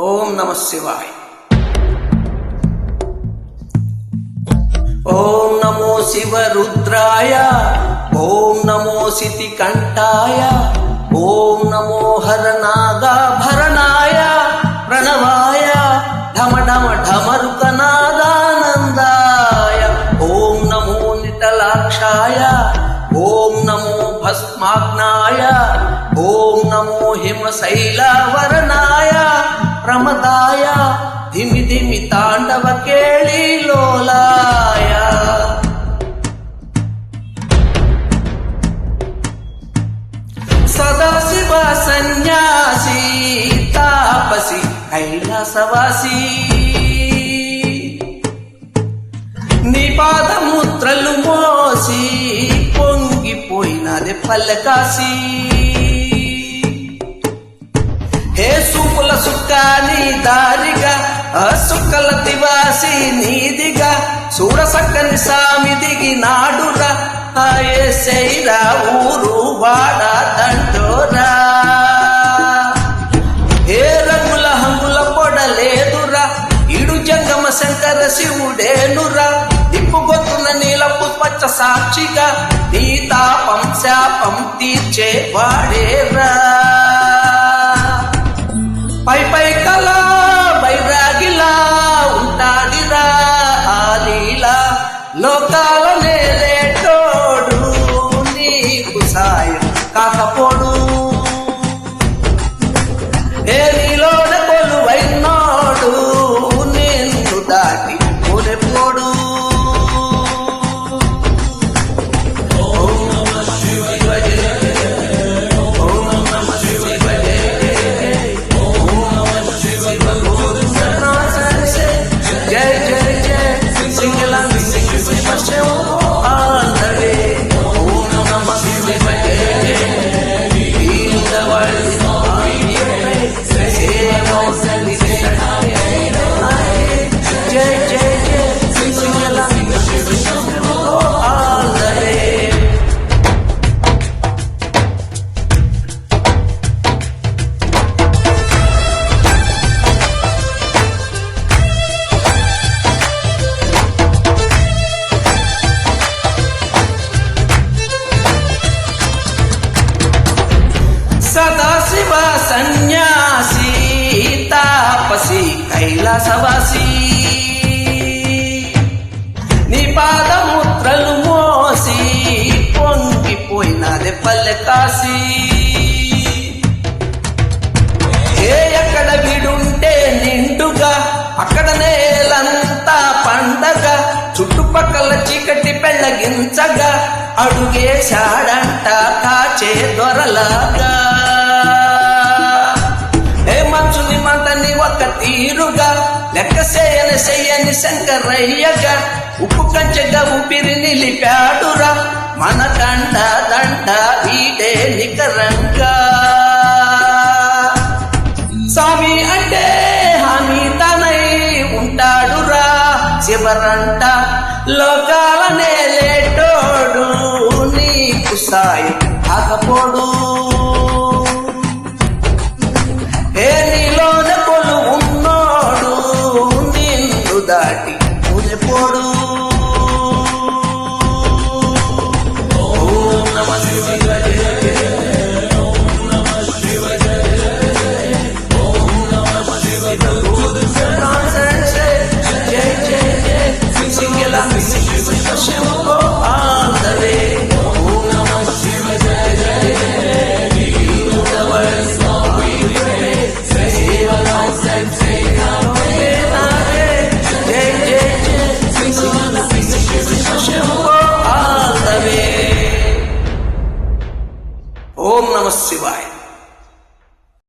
ఓం నమ శివాయ. ఓం నమో శివరుద్రాయ, ఓం నమో శితికంఠాయ, ఓం నమో హరనాగాభరణాయ ప్రణవాయ ఢమ ఢమ ఢమరుకనాదానందాయ. ఓం నమో నిటలాక్షాయ, ఓం నమో భస్మాగ్నాయ, ఓం నమో హిమశైలవరణాయ ప్రమదాయ ధిమి ధిమి తాండవ కేళిలోలాయ. సదాశివ సన్యాసి తాపసి కైలాసవాసి, నీ పాదముద్రలు మోసి పొంగిపోయినది పల్లెకాసి. హే సూపుల సుక్క నీ దారిగా, సుక్కల దివాసి నీదిగా, చూడసక్కని సామి దిగి నాడురా, ఏసైరా ఊరు వాడ దండోరా. ఏ రంగుల హంగుల పొడలేదురా, ఇడు జంగమ శంకర శివుడేనురా. నిప్పుగొత్తున నీలపు పచ్చ సాక్షిగా, నీ తాపం శాపం తీర్చేవాడేరా. పై పై కలా బైరాగిలా ఉంటాడిరా ఆలీలా, లోకాల నేలేటోడు నీకు సాయం కాకపోడు. ఏ నీలోన కొలువైనోడు నిన్ను దాటి పోడు. సదాశివ సన్యాసి తాపసి కైలాసవాసి, నీ పాదముద్రలు మోసి పొంగిపోయినది పల్లెకాసి. ఏ ఎక్కడ వీడుంటే నిండుగా, అక్కడ నేలంతా పండగ, చుట్టుపక్కల చీకటి పెళ్ళగించగా, అడుగేశాడంట కాచే దొరలాగా. ఏ మంచుని మంటని ఒక తీరుగా, లెక్క చెయ్యని శంకరయ్యగా, ఉప్పు కంచెగా ఊపిరి నిలిపాడురా, మన దండ దండ వీడే నికరంగా. స్వామి అంటే హామీ తనై ఉంటాడురా శివరంట, లోకాల నేలేటోడు నీకు సాయం కాకపోడు. ఏ నీలోన కొలు ఉన్నోడు నిన్ను దాటి పోడు. ఓం నమ శివాయ, ఓం నమ శివాయ, ఓం నమ శివాయ. జయ జయ జయ సింగల శివ